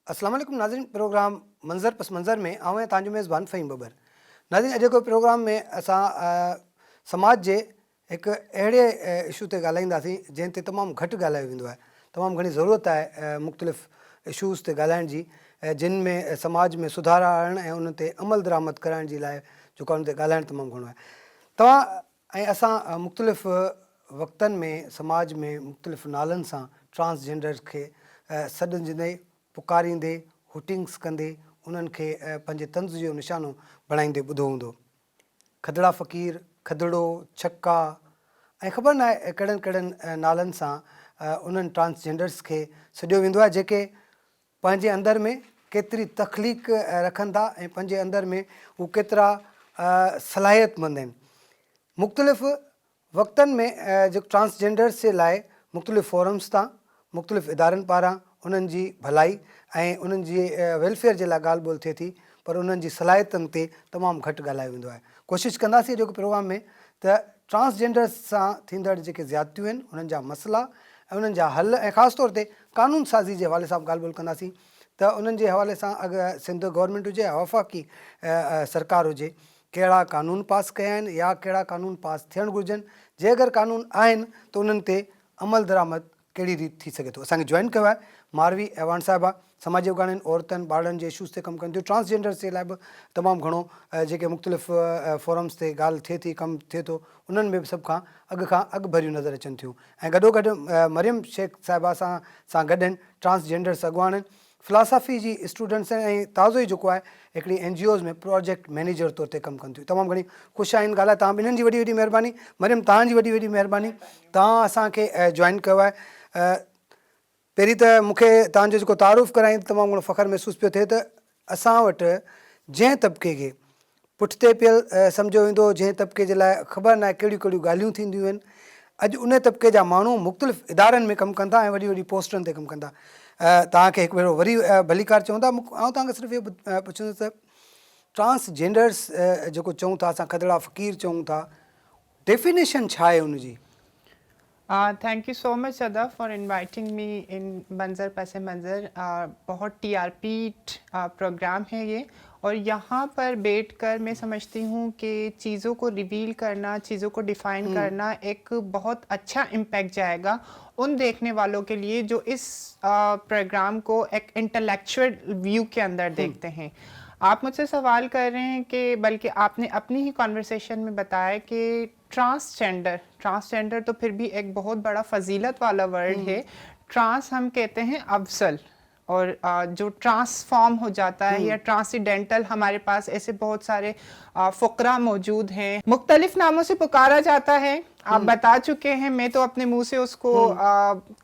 अस्सलाम वालेकुम नाज़रीन, प्रोग्राम मंज़र पस मंज़र में आऊं तव्हांजो मेज़बान फ़हीम बबर। नाज़रीन, अॼु को प्रोग्राम में असां समाज जे हिकु अहिड़े इशू ते ॻाल्हाईंदासीं जंहिं ते तमामु घटि ॻाल्हायो वेंदो आहे। तमामु घणी ज़रूरत आहे मुख़्तलिफ़ इशूज़ ते ॻाल्हाइण जी, जिन में समाज में सुधार आणणु ऐं उन ते अमल दरामद करण जी लाइ जेको उन ते ॻाल्हाइणु तमामु घणो आहे। तव्हां ऐं असां मुख़्तलिफ़ वक़्तनि में समाज में मुख़्तलिफ़ नालनि सां ट्रांसजेंडर्स खे सॾिंदे, पुकारींदे, हुटिंग्स कंदे, उन्हनि खे पंहिंजे तंज़ जो निशानो बणाईंदे ॿुधो हूंदो। खदड़ा फ़क़ीर, खदड़ो, छक्का ऐं ख़बर न आहे कहिड़नि कहिड़नि नालनि सां उन्हनि ट्रांसजेंडर्स खे सॾियो वेंदो आहे, जेके पंहिंजे अंदरि में केतिरी तख़लीक़ रखनि था ऐं पंहिंजे अंदरि में हू केतिरा सलाहियतमंद आहिनि। मुख़्तलिफ़ वक़्तनि में जेको ट्रांसजेंडर्स जे लाइ मुख़्तलिफ़ फोरम्स तां, मुख़्तलिफ़ इदारनि पारां उन्हनि जी भलाई ऐं उन्हनि जी वेलफेयर जे लाइ ॻाल्हि ॿोल थिए थी, पर उन्हनि जी सलाहियतनि ते तमामु घटि ॻाल्हायो वेंदो आहे। कोशिशि कंदासीं जेको प्रोग्राम में त ट्रांसजेंडर्स सां थींदड़ जेके ज़्यादतियूं आहिनि उन्हनि जा मसइला ऐं उन्हनि जा हल, ऐं ख़ासि तौर ते क़ानून साज़ी जे हवाले सां ॻाल्हि ॿोल कंदासीं त उन्हनि जे हवाले सां अगरि सिंध गवर्नमेंट हुजे या वफ़ाक़ी सरकार हुजे, कहिड़ा क़ानून पास कया आहिनि या कहिड़ा क़ानून पास थियणु घुरिजनि। जे अगरि क़ानून आहिनि त उन्हनि ते अमल दरामद कहिड़ी रीति थी सघे थो। असांखे जॉइन कयो आहे मारवी एवान साहिबा, समाजी अफ़गाननि, औरतनि, ॿारनि जे इशूज़ ते कमु कनि थियूं। ट्रांसजेंडर्स जे लाइ बि तमामु घणो जेके मुख़्तलिफ़ फोरम्स ते ॻाल्हि थिए थी, कमु थिए थो, उन्हनि में बि सभ खां अॻु भरियूं नज़र अचनि थियूं। ऐं गॾोगॾु मरियम शेख साहिबा सां गॾु आहिनि ट्रांसजेंडर्स अॻुवान आहिनि, फ़िलासफ़ी जी स्टूडेंट्स आहिनि ऐं ताज़ो ई जेको आहे हिकिड़ी NGOs में प्रोजेक्ट मैनेजर तौर ते कमु कनि थियूं। तमामु घणी ख़ुशि आहिनि ॻाल्हि आहे। तव्हां ॿिन्हिनि जी वॾी वॾी महिरबानी। मरियम, तव्हांजी वॾी वॾी महिरबानी, तव्हां असांखे जॉइन कयो आहे। पहिरीं त मूंखे तव्हांजो जेको तारुफ़ कराईं तमामु घणो फ़ख़्रु महसूसु पियो थिए त असां वटि जंहिं तबिके खे पुठिते पियल सम्झो वेंदो, जंहिं तबिके जे लाइ ख़बर न आहे कहिड़ियूं कहिड़ियूं ॻाल्हियूं थींदियूं आहिनि, अॼु उन तबिके जा माण्हू मुख़्तलिफ़ इदारनि में कमु कनि था ऐं वॾी वॾी पोस्टनि ते कमु कनि था। तव्हांखे हिकु भेरो वरी भलीकार चवंदा। आउं तव्हांखे सिर्फ़ु इहो पुछंदुसि त ट्रांसजेंडर्स जेको चऊं था, असां खदड़ा फ़क़ीर चऊं था, डेफिनेशन छा आहे उनजी? थैंक यू सो मच अदा फॉर इनवाइटिंग मी इन मंज़र पसे मंज़र। बहुत TRP प्रोग्राम है ये, और यहाँ पर बैठकर मैं समझती हूँ कि चीज़ों को रिवील करना, चीज़ों को डिफ़ाइन करना एक बहुत अच्छा इम्पैक्ट जाएगा उन देखने वालों के लिए जो इस प्रोग्राम को एक इंटेलेक्चुअल व्यू के अंदर देखते हैं। आप मुझसे सवाल कर रहे हैं कि बल्कि आपने अपनी ही कॉन्वर्सेशन में बताया कि ट्रांसजेंडर तो फिर भी एक बहुत बड़ा फजीलत वाला वर्ड है। ट्रांस हम कहते हैं अफजल, और जो ट्रांसफॉर्म हो जाता है या ट्रांसीडेंटल, हमारे पास ऐसे बहुत सारे फ़ुकरा मौजूद हैं, मुख्तलिफ नामों से पुकारा जाता है। आप बता चुके हैं, मैं तो अपने मुंह से उसको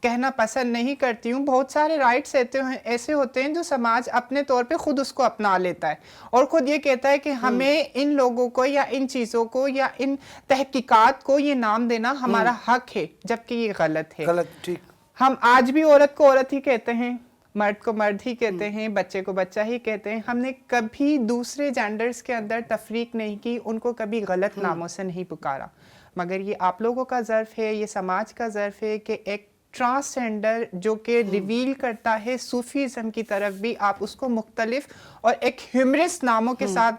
कहना पसंद नहीं करती हूँ। बहुत सारे राइट्स ऐसे होते हैं जो समाज अपने तौर पे खुद उसको अपना लेता है और खुद ये कहता है कि हमें इन लोगों को या इन चीज़ों को या इन तहकीकात को ये नाम देना हमारा हक है, जबकि ये गलत है। गलत, ठीक। हम आज भी औरत को औरत ही कहते हैं, मर्द को मर्द ही कहते हैं, बच्चे को बच्चा ही कहते हैं। हमने कभी दूसरे जेंडर्स के अंदर तफरीक नहीं की, उनको कभी गलत नामों से नहीं पुकारा। मगर ये आप लोगों का ज़र्फ़ है, ये समाज का ज़र्फ़ है कि एक ट्रांसजेंडर जो कि रिवील करता है सूफीज़म की तरफ भी, आप उसको मुख्तलिफ और एक ह्यूमरस नामों के साथ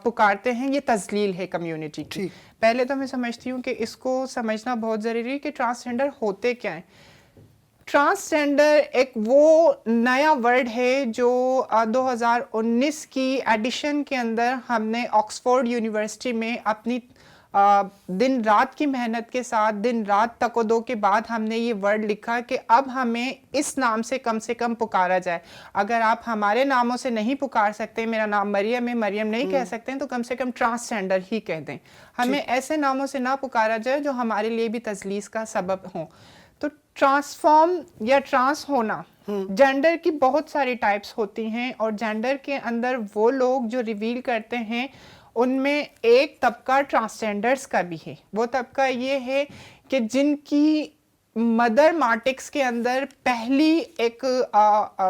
पुकारते हैं। ये तज़लील है कम्युनिटी की। पहले तो मैं समझती हूँ कि इसको समझना बहुत ज़रूरी है कि ट्रांसजेंडर होते क्या हैं। ट्रांसजेंडर एक वो नया वर्ड है जो 2019 की एडिशन के अंदर हमने ऑक्सफोर्ड यूनिवर्सिटी में अपनी दिन रात की मेहनत के साथ, दिन रात तकदो के बाद हमने ये वर्ड लिखा कि अब हमें इस नाम से कम पुकारा जाए। अगर आप हमारे नामों से नहीं पुकार सकते, मेरा नाम मरियम है, मरियम नहीं कह सकते हैं, तो कम से कम ट्रांसजेंडर ही कह दें। हमें ऐसे नामों से ना पुकारा जाए जो हमारे लिए भी तजलीस का सबब हों। तो ट्रांसफॉर्म या ट्रांस होना, जेंडर की बहुत सारी टाइप्स होती हैं, और जेंडर के अंदर वो लोग जो रिवील करते हैं उनमें एक तबका ट्रांसजेंडर्स का भी है। वो तबका ये है कि जिनकी मदर मार्टिक्स के अंदर पहली एक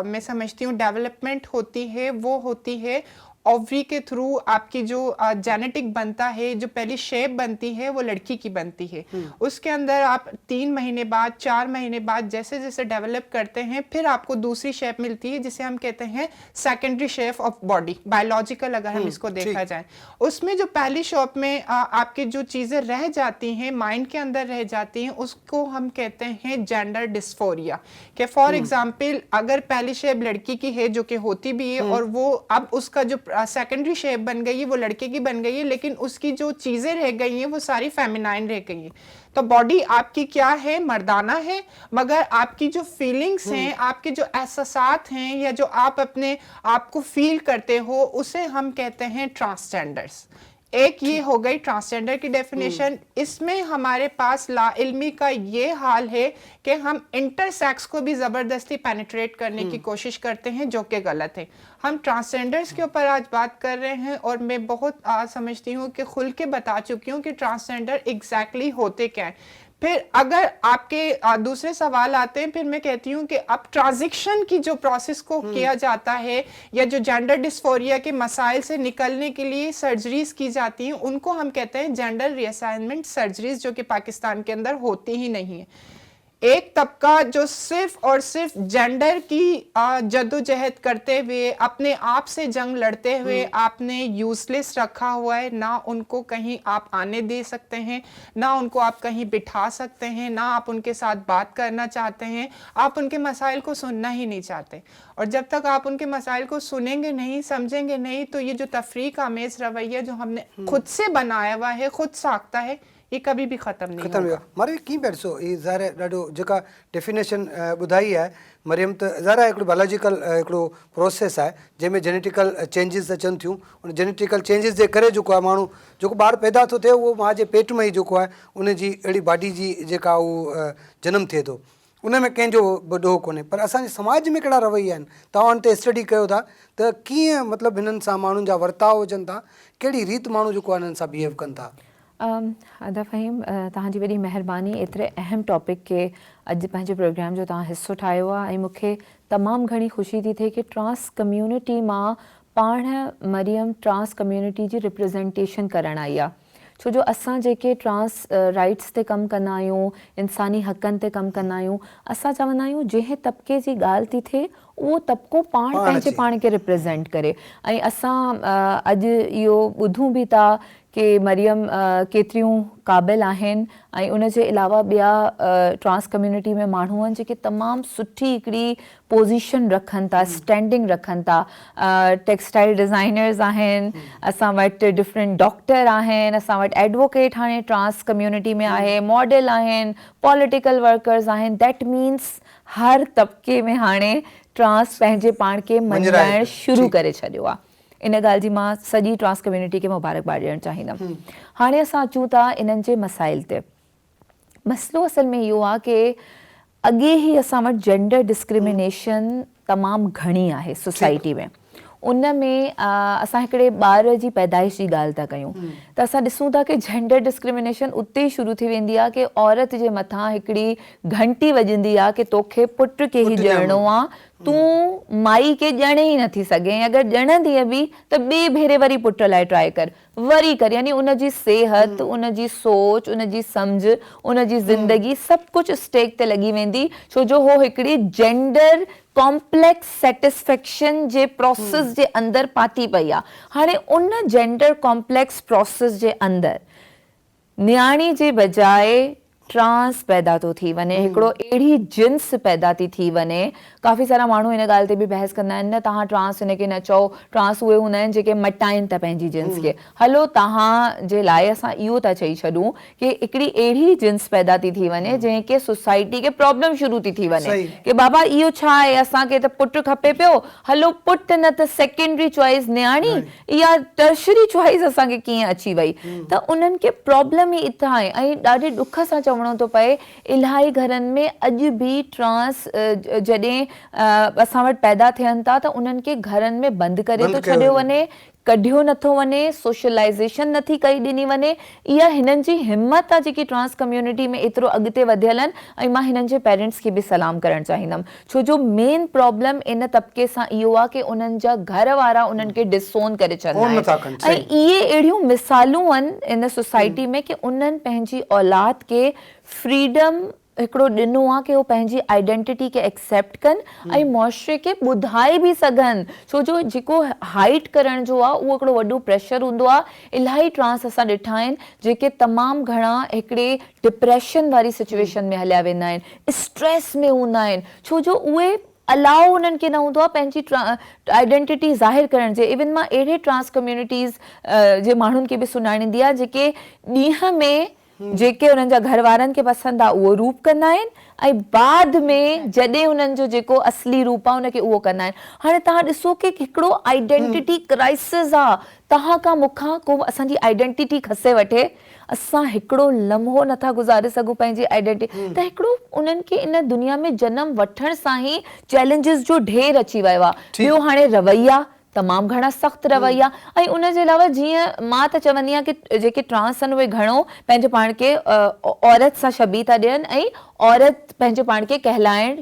मैं समझती हूँ डेवलपमेंट होती है, वो होती है ओवरी के थ्रू आपकी जो जेनेटिक बनता है, जो पहली शेप बनती है वो लड़की की बनती है। उसके अंदर आप 3 महीने बाद 4 महीने बाद जैसे जैसे डेवलप करते हैं फिर आपको दूसरी शेप मिलती है जिसे हम कहते हैं secondary shape of body, biological अगर हम इसको देखा जाए। उसमें जो पहली शेप में आपकी जो चीजें रह जाती हैं, माइंड के अंदर रह जाती हैं, उसको हम कहते हैं जेंडर डिस्फोरिया। कि फॉर एग्जाम्पल अगर पहली शेप लड़की की है जो कि होती भी है और वो अब उसका जो सेकेंडरी शेप बन गई है वो लड़के की बन गई है, लेकिन उसकी जो चीजें रह गई हैं वो सारी फेमिनाइन रह गई हैं। तो बॉडी आपकी क्या है, मर्दाना है, मगर आपकी जो फीलिंग्स हैं, आपके जो एहसासात हैं या जो आप अपने आप को फील करते हो उसे हम कहते हैं ट्रांसजेंडर्स। एक ये हो गई ट्रांसजेंडर की डेफिनेशन। इसमें हमारे पास लाइल्मी का ये हाल है कि हम इंटरसेक्स को भी जबरदस्ती पेनिट्रेट करने की कोशिश करते हैं, जो कि गलत है। हम ट्रांसजेंडर्स के ऊपर आज बात कर रहे हैं और मैं बहुत समझती हूँ कि खुल के बता चुकी हूँ कि ट्रांसजेंडर एग्जैक्टली होते क्या है। फिर अगर आपके दूसरे सवाल आते हैं, फिर मैं कहती हूँ कि अब ट्रांजिशन की जो प्रोसेस को किया जाता है या जो जेंडर डिस्फोरिया के मसाइल से निकलने के लिए सर्जरीज की जाती हैं, उनको हम कहते हैं जेंडर रीअसाइनमेंट सर्जरीज, जो कि पाकिस्तान के अंदर होती ही नहीं है। एक तबका जो सिर्फ और सिर्फ जेंडर की जद्दोजहद करते हुए, अपने आप से जंग लड़ते हुए आपने यूजलेस रखा हुआ है। ना उनको कहीं आप आने दे सकते हैं, ना उनको आप कहीं बिठा सकते हैं, ना आप उनके साथ बात करना चाहते हैं, आप उनके मसाइल को सुनना ही नहीं चाहते। और जब तक आप उनके मसाइल को सुनेंगे नहीं, समझेंगे नहीं, तो ये जो तफरीक आमेज रवैया जो हमने खुद से बनाया हुआ है, खुद साख्ता है, ये कभी भी ख़त्म नहीं होगा। मारे कीअं पिया ॾिसो ही ज़ाहिर आहे ॾाढो जेका डेफिनेशन ॿुधाई आहे मरियम, त ज़ाहिर आहे हिकिड़ो बायोलॉजिकल हिकिड़ो प्रोसेस आहे जंहिंमें जेनेटिकल चेंजिस अचनि थियूं। उन जेनेटिकल चेंजिस जे करे जेको आहे माण्हू जेको ॿारु पैदा थो थिए उहो माउ जे पेट में ई जेको आहे उन जी अहिड़ी बॉडी जी जेका उहो जनमु थिए थो, उन में कंहिंजो ॾोह कोन्हे। पर असांजे समाज में कहिड़ा रवैया आहिनि, तव्हां उन ते स्टडी कयो था त कीअं मतिलबु हिननि सां माण्हुनि जा वर्ताव हुजनि था, कहिड़ी रीति माण्हू जेको आहे हिननि सां बिहेव कनि था। अदा फ़हीम, तव्हांजी वॾी महिरबानी एतिरे अहम टॉपिक खे अॼु पंहिंजे प्रोग्राम जो तव्हां हिसो ठाहियो आहे। ऐं मूंखे तमामु घणी ख़ुशी थी थिए कि ट्रांस कम्यूनिटी मां पाण मरियम ट्रांस कम्यूनिटी जी रिप्रेज़ेंटेशन करणु आई आहे। छो जो असां जेके ट्रांस राइट्स ते कमु कंदा आहियूं, इंसानी हक़नि ते कमु कंदा आहियूं, असां चवंदा आहियूं जंहिं तबिके जी ॻाल्हि थी थिए उहो तबिको पंहिंजे पाण खे रिप्रेज़ेंट करे। ऐं असां अॼु इहो ॿुधूं बि था कि मरियम केतिरियूं क़ाबिल आहिनि ऐं उनजे अलावा ॿिया ट्रांस कम्यूनिटी में माण्हू आहिनि जेके तमामु सुठी हिकिड़ी पोज़ीशन रखनि था, स्टैंडिंग रखनि था। टेक्सटाइल डिज़ाइनर्स आहिनि, असां वटि डिफरेंट डॉक्टर आहिनि, असां वटि एडवोकेट हाणे ट्रांस कम्यूनिटी में आहे, मॉडल आहिनि, पॉलिटिकल वर्कर्स आहिनि। दैट मीन्स हर तबिके में हाणे ट्रांस पंहिंजे पाण खे मञाइणु शुरू करे छॾियो आहे। इन ॻाल्हि जी मां सॼी ट्रांस कम्यूनिटी खे मुबारकबाद ॾियणु चाहींदमि। हाणे असां अचूं था इन्हनि जे मसाइल ते। मसइलो असल में इहो आहे कि अॻे ई असां वटि जेंडर डिस्क्रिमिनेशन तमामु घणी आहे सोसाइटी में। उन में असां हिकिड़े ॿार जी पैदाइश जी ॻाल्हि था कयूं त असां ॾिसूं था कि जेंडर डिस्क्रिमिनेशन उते ई शुरू थी वेंदी आहे कि औरत जे मथां हिकिड़ी घंटी वॼंदी आहे कि तोखे पुट खे ई ॼणणो आहे, तूं माई खे ॼणे ई नथी सघे। अगरि ॼणंदीअ बि त ॿिए भेरे वरी पुट लाइ ट्राई कर, वरी कर। यानी उनजी सेहत, उनजी सोच, उनजी सम्झ, उनजी ज़िंदगी सभु कुझु स्टेक ते लॻी वेंदी, छो जो हो हिकिड़ी जेंडर कॉम्प्लेक्स सेटिस्फेक्शन जे प्रोसेस जे अंदरि पाती पई आहे। हाणे उन जेंडर कॉम्प्लेक्स प्रोसेस जे अंदरि न्याणी जे बजाए ट्रांस पैदा थो थी वञे, हिकिड़ो अहिड़ी जिन्स पैदा थी वञे। काफ़ी सारा माण्हू हिन ॻाल्हि ते बि बहस कंदा आहिनि, न तव्हां ट्रांस हिनखे न चओ, ट्रांस उहे हूंदा आहिनि जेके मटाइनि था पंहिंजी जिन्स खे। हलो तव्हां जे लाइ असां इहो था चई छॾूं कि हिकिड़ी अहिड़ी जिन्स पैदा थी वञे जंहिंखे सोसाइटी खे प्रॉब्लम शुरू थी वञे कि बाबा इहो छा आहे, असांखे त पुटु खपे पियो, हलो पुटु न त सेकेंडरी चॉइस न्याणी, इहा टर्शरी चॉइस असांखे कीअं अची वई। त उन्हनि खे प्रॉब्लम ई इथां आहे। ऐं ॾाढे ॾुख सां चवणो थो पए, इलाही घरनि में अॼु बि ट्रांस जॾहिं असां वटि पैदा थियनि था त उन्हनि खे घरनि में बंदि करे थो छॾियो वञे, कढियो नथो वञे, सोशलाइज़ेशन नथी कई ॾिनी वञे। इहा हिननि जी हिम्मत आहे जेकी ट्रांस कम्युनिटी में एतिरो अॻिते वधियल आहिनि। ऐं मां हिननि जे पेरेंट्स खे बि सलाम करणु चाहींदमि, छो जो मेन प्रॉब्लम इन तबिके सां इहो आहे कि उन्हनि जा घर वारा उन्हनि खे डिसोन करे छॾंदा आहिनि। ऐं इहे अहिड़ियूं मिसालूं आहिनि इन सोसाइटी में कि उन्हनि पंहिंजी औलाद खे फ्रीडम हिकिड़ो ॾिनो आहे कि उहो पंहिंजी आइडेंटिटी खे एक्सेप्ट कनि ऐं मुआशरे खे ॿुधाए बि सघनि, छो जो जेको हाइड करण जो आहे उहो हिकिड़ो वॾो प्रेशर हूंदो आहे। इलाही ट्रांस असां ॾिठा आहिनि जेके तमामु घणा हिकिड़े डिप्रेशन वारी सिचुएशन में हलिया वेंदा आहिनि, स्ट्रेस में हूंदा आहिनि, छो जो उहे अलाउ उन्हनि खे न हूंदो आहे पंहिंजी आइडेंटिटी ज़ाहिर करण जे। इवन मां अहिड़े ट्रांस कम्युनिटीज़ जे माण्हुनि खे बि सुञाणींदी आहे जेके ॾींहं में जेके उन्हनि जा घर वारनि खे पसंदि आहे उहो रूप कंदा आहिनि ऐं बाद में जॾहिं उन्हनि जो जेको असली रूप आहे उनखे उहो कंदा आहिनि। हाणे तव्हां ॾिसो कि हिकिड़ो आइडेंटिटी क्राइसिस आहे, तव्हां खां मूंखां को असांजी आइडेंटिटी खसे वठे, असां हिकिड़ो लम्हो नथा गुज़ारे सघूं पंहिंजी आइडेंटिटी। त हिकिड़ो उन्हनि खे इन दुनिया में जनम वठण सां ई चैलेंजिस जो ढेर अची वियो आहे। ॿियो हाणे रवैया तमामु घणा सख़्तु रवैया, ऐं उनजे अलावा जीअं मां त चवंदी आहियां कि जेके ट्रांस आहिनि उहे घणो पंहिंजे पाण खे औरत सां शबी था ॾियनि ऐं औरत पंहिंजे पाण खे कहलाइण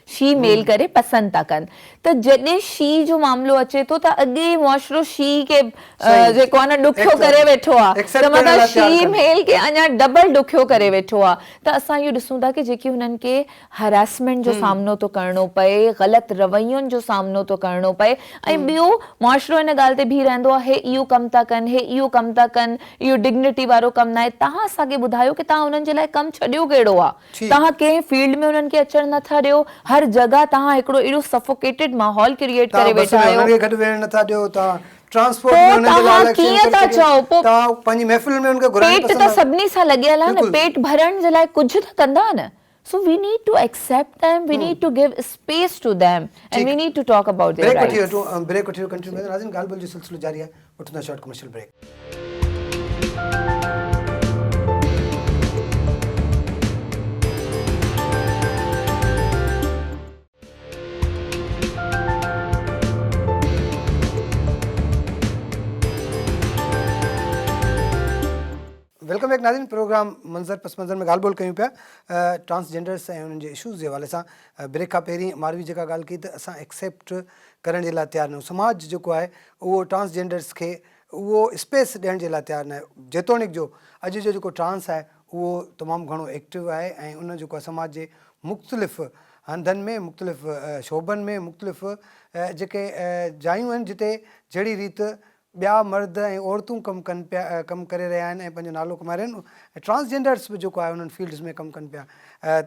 शी मेल करे पसंदि था कनि। त जॾहिं शी जो मामिलो अचे थो त अॻे मुआशरो शी खे जेको आहे न ॾुखियो करे वेठो आहे, त मतिलबु शी मेल खे अञा डबल ॾुखियो करे वेठो आहे। त असां इहो ॾिसूं था कि जेकी हुननि खे हरासमेंट जो सामनो थो करणो पए, ग़लति रवैयुनि जो सामनो थो करणो पए, ऐं ॿियो मुआशरो हिन ॻाल्हि ते बीह रहंदो आहे, हे इहो कमु था कनि, हे इहो कमु था कनि, इहो डिग्निटी वारो कमु न आहे। तव्हां असांखे ॿुधायो कि तव्हां हुननि जे लाइ कमु छॾियो कहिड़ो आहे? तव्हां कंहिं फील्ड में हुननि खे अचणु नथा ॾियो, हर जगह तव्हां हिकिड़ो अहिड़ो सफोकेटेड माहौल क्रिएट करे वेठा आहियो। गॾु वेहण नथा ॾियो, तव्हां ट्रांसपोर्ट में उन्हनि जे लाइ कीअं था चओ, तव्हां पंहिंजी महफ़िल में उनखे घुराइण पेट त सभिनी सां लॻियल आहे न, पेट भरण जे लाइ कुझु त कंदा न। So we need to accept them, we need to give space to them, and we need to talk about their rights. Break वठी कंटिन्यू में नाज़रीन ॻाल्हि ॿोल जो सिलसिलो जारी आहे, वठंदा short commercial break. Welcome back नाज़रीन, प्रोग्राम मंज़र पस मंज़र में ॻाल्हि ॿोल कयूं पिया ट्रांसजेंडर्स ऐं उन्हनि जे इशूज़ जे हवाले सां। ब्रेक खां पहिरीं मारवी जेका ॻाल्हि कई त असां एक्सेप्ट करण जे लाइ तयारु न आहियूं, समाज जेको आहे उहो ट्रांसजेंडर्स खे उहो स्पेस ॾियण जे लाइ तयारु न आहे। जेतोणीकि जो अॼु जो जेको ट्रांस आहे उहो तमामु घणो एक्टिव आहे ऐं उन जेको आहे समाज जे मुख़्तलिफ़ हंधनि में, मुख़्तलिफ़ शोबनि में, मुख़्तलिफ़ जेके जायूं आहिनि जिते जहिड़ी रीति ॿिया मर्द ऐं औरतूं कमु करे रहिया आहिनि ऐं पंहिंजो नालो कमाए रहिया आहिनि, ट्रांसजेंडर्स बि जेको आहे उन्हनि फील्ड्स में कमु कनि पिया।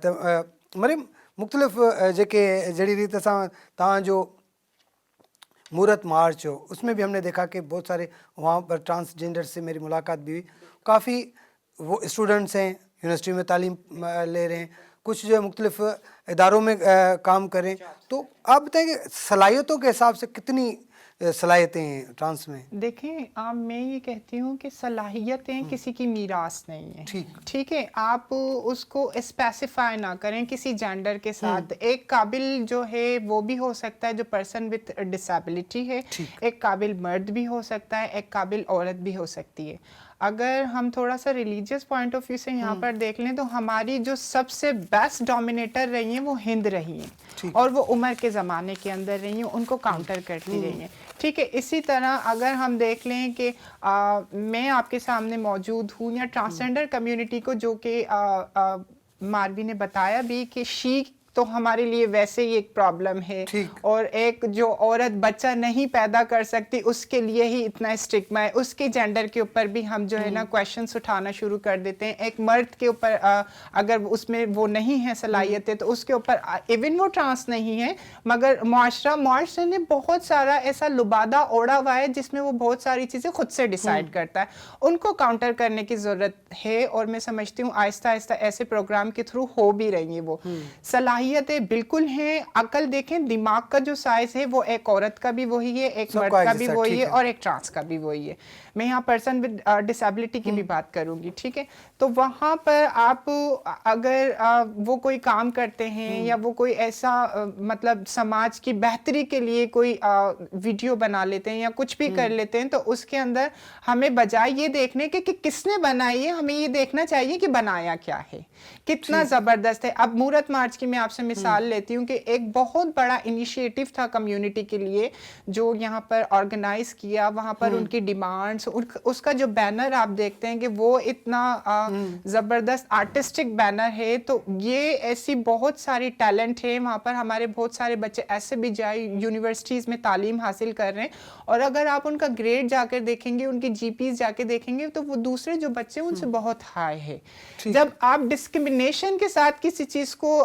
त मरियम, मुख़्तलिफ़ जेके जहिड़ी रीति असां तव्हांजो मूरत मार्च हो उसमें भी हमने देखा कि बहुत सारे वहाँ पर ट्रांसजेंडर्स से मेरी मुलाकात भी हुई। काफ़ी वो स्टूडेंट्स हैं, यूनिवर्सिटी में तालीम ले रहे हैं, कुछ जो है मुख्तलिफ इदारों में काम करें। तो आप बताएं कि सलाहियतों के हिसाब से कितनी सलाहियतें हैं ट्रांस में? देखें, मैं ये कहती हूँ कि सलाहियतें किसी की मीरास नहीं है। ठीक है, आप उसको स्पेसिफाई ना करें किसी जेंडर के साथ। एक काबिल जो है वो भी हो सकता है जो पर्सन विथ डिसेबिलिटी है, एक काबिल मर्द भी हो सकता है, एक काबिल औरत भी हो सकती है। अगर हम थोड़ा सा रिलीजियस पॉइंट ऑफ व्यू से यहाँ पर देख लें तो हमारी जो सबसे बेस्ट डोमिनेटर रही हैं वो हिंद रही हैं और वो उमर के ज़माने के अंदर रही हैं, उनको काउंटर करती रही हैं। ठीक है, इसी तरह अगर हम देख लें कि मैं आपके सामने मौजूद हूँ या ट्रांसजेंडर कम्युनिटी को, जो कि मारवी ने बताया भी कि शी तो हमारे लिए वैसे ही एक प्रॉब्लम है, और एक जो औरत बच्चा नहीं पैदा कर सकती उसके लिए ही इतना स्टिग्मा है, उसके जेंडर के ऊपर भी हम जो है ना क्वेश्चंस उठाना शुरू कर देते हैं। एक मर्द के ऊपर अगर उसमें वो नहीं है सलाहियतें तो उसके ऊपर इवन वो ट्रांस नहीं है मगर मुआशरे ने बहुत सारा ऐसा लुबादा ओढ़ा हुआ है जिसमें वो बहुत सारी चीज़ें खुद से डिसाइड करता है। उनको काउंटर करने की ज़रूरत है और मैं समझती हूँ आहिस्ता आहिस्ता ऐसे प्रोग्राम के थ्रू हो भी रही है। वो सलाहियत सलाहियतें बिल्कुल हैं। अकल देखें, दिमाग का जो साइज है वो एक औरत का भी वही है, एक मर्द सबका का एक भी जैसा, वही ठीक है है। और एक ट्रांस का भी वही है। मैं यहाँ पर्सन विद डिसेबिलिटी की भी बात करूंगी, ठीक है। तो वहाँ पर आप अगर वो कोई काम करते हैं या वो कोई ऐसा मतलब समाज की बेहतरी के लिए कोई वीडियो बना लेते हैं या कुछ भी कर लेते हैं, तो उसके अंदर हमें बजाय ये देखने के कि किसने बनाई है, हमें ये देखना चाहिए कि बनाया क्या है, कितना जबरदस्त है। अब मूरत मार्च की मैं आपसे मिसाल लेती हूँ कि एक बहुत बड़ा इनिशिएटिव था कम्युनिटी के लिए जो यहाँ पर ऑर्गेनाइज किया। वहाँ पर उनकी डिमांड्स, उसका जो बैनर आप देखते हैं कि वो इतना जबरदस्त आर्टिस्टिक बैनर है। तो ये ऐसी बहुत सारी टैलेंट है वहाँ पर। हमारे बहुत सारे बच्चे ऐसे भी जाए यूनिवर्सिटीज में तालीम हासिल कर रहे हैं, और अगर आप उनका ग्रेड जाकर देखेंगे, उनकी जीपीज जाके देखेंगे, तो वो दूसरे जो बच्चे उनसे बहुत हाई है। जब आप डिस्क्रिमिनेशन के साथ किसी चीज को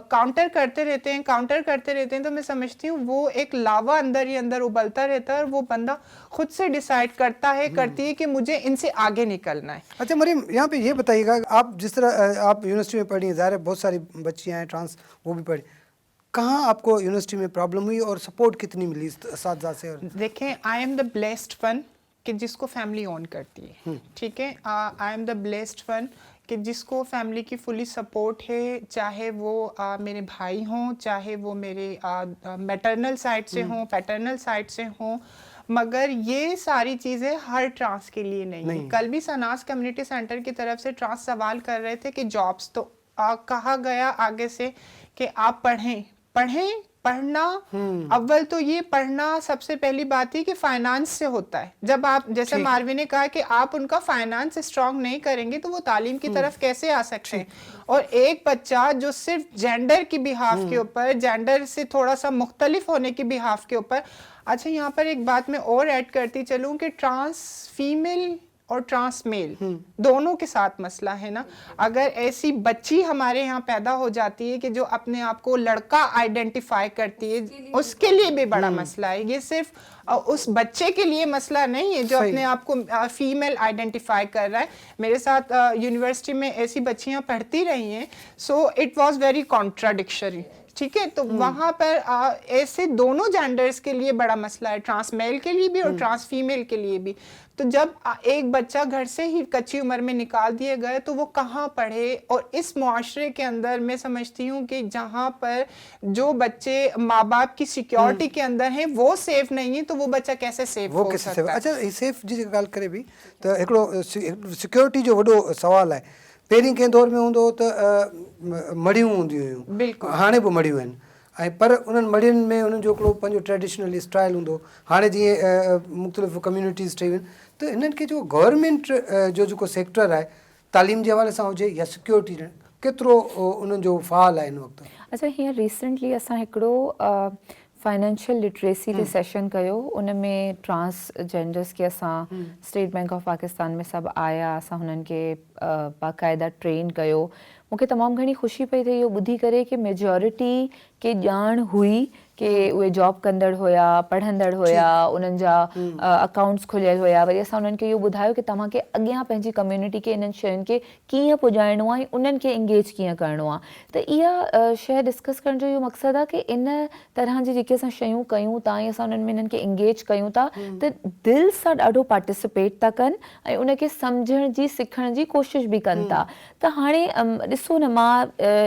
काउंटर करते रहते हैं तो मैं समझती हूँ वो एक लावा अंदर ही अंदर उबलता रहता है, और वो बंदा खुद से डिसाइड करता है, करती है कि मुझे इनसे आगे निकलना है। अच्छा मरीम, यहाँ पे ये बताइएगा, आप जिस तरह आप यूनिवर्सिटी में पढ़ी, ज़ाहिर है बहुत सारी बच्चियाँ हैं ट्रांस, वो भी पढ़ी, कहाँ आपको यूनिवर्सिटी में प्रॉब्लम हुई और सपोर्ट कितनी मिली साथ से? और देखें, I am the blessed one कि जिसको फैमिली ओन करती है, ठीक है। I am the blessed one कि जिसको फैमिली की फुली सपोर्ट है, चाहे वो मेरे भाई हों, चाहे वो मेरे मैटरनल साइड से हों, पैटर्नल साइड से हों। मगर ये सारी चीज़ें हर ट्रांस के लिए नहीं है। कल भी सनास कम्युनिटी सेंटर की तरफ से ट्रांस सवाल कर रहे थे कि जॉब्स, तो कहा गया आगे से कि आप पढ़ना अव्वल तो ये पढ़ना सबसे पहली बात है कि फाइनेंस से होता है। जब आप, जैसे मारवी ने कहा कि आप उनका फाइनेंस स्ट्रांग नहीं करेंगे तो वो तालीम की तरफ कैसे आ सकते हैं। और एक बच्चा जो सिर्फ जेंडर की बिहाफ के ऊपर, जेंडर से थोड़ा सा मुख्तलिफ होने की बिहाफ के ऊपर, अच्छा यहाँ पर एक बात मैं और ऐड करती चलूँ कि ट्रांस फीमेल और ट्रांस मेल दोनों के साथ मसला है ना। अगर ऐसी बच्ची हमारे यहाँ पैदा हो जाती है कि जो अपने आप को लड़का आइडेंटिफाई करती है, उसके लिए भी बड़ा मसला है। ये सिर्फ उस बच्चे के लिए मसला नहीं है जो अपने आप को फीमेल आइडेंटिफाई कर रहा है। मेरे साथ यूनिवर्सिटी में ऐसी बच्चियां पढ़ती रही हैं, सो इट वाज वेरी कॉन्ट्राडिक्शरी, ठीक है। तो वहां पर ऐसे दोनों जेंडर्स के लिए बड़ा मसला है, ट्रांस मेल के लिए भी और ट्रांस फीमेल के लिए भी। तो जब एक बच्चा घर से ही कच्ची उम्र में निकाल दिए गए तो वो कहाँ पढ़े। और इस मुआशरे के अंदर मैं समझती हूँ कि जहाँ पर जो बच्चे माँ बाप की सिक्योरिटी के अंदर हैं वो सेफ नहीं है, तो वो बच्चा कैसे सेफ हो सकता है। अच्छा, सेफ जी ॻाल्हि करे भी तो हिकिड़ो सिक्योरिटी जो वॾो सवाल है। पहिरीं कंहिं दौर में हूंदो त मड़ियूं हूंदियूं हुयूं, बिल्कुलु हाणे बि मड़ियूं आहिनि, ऐं पर उन्हनि मड़ियुनि में उन्हनि जो हिकिड़ो पंहिंजो ट्रेडिशनल स्टाइल हूंदो। हाणे जीअं मुख़्तलिफ़ कम्यूनिटीज़ ठही आहिनि, त इन्हनि खे जो गवर्नमेंट जो जेको सेक्टर आहे तालीम जे हवाले सां हुजे या सिक्योरिटी, केतिरो उन्हनि जो फ़ाल आहे हिन वक़्तु? अच्छा, हींअर रिसेंटली असां हिकिड़ो फाइनेंशियल लिटरेसी ते सेशन कयो, उन में ट्रांसजेंडर्स खे असां स्टेट बैंक ऑफ पाकिस्तान में सभु आया, असां हुननि खे बाक़ाइदा ट्रेन कयो। मूंखे तमामु घणी ख़ुशी पई थिए इहो ॿुधी करे कि मेजॉरिटी खे ॼाण हुई कि उहे जॉब कंदड़ हुया, पढ़ंदड़ हुया, उन्हनि जा अकाउंट्स खुलियल हुया। वरी असां उन्हनि खे इहो ॿुधायो कि तव्हांखे अॻियां पंहिंजी कम्युनिटी खे इन्हनि शयुनि खे कीअं पुॼाइणो आहे ऐं उन्हनि खे इंगेज कीअं करिणो आहे। त इहा शइ डिस्कस करण जो इहो मक़सदु आहे कि इन तरह जी जेके असां शयूं कयूं था ऐं असां उन्हनि में इन्हनि खे इंगेज कयूं था त दिलि सां ॾाढो पार्टिसिपेट था कनि ऐं उनखे सम्झण जी, सिखण जी कोशिशि बि कनि था। त हाणे ॾिसो न, मां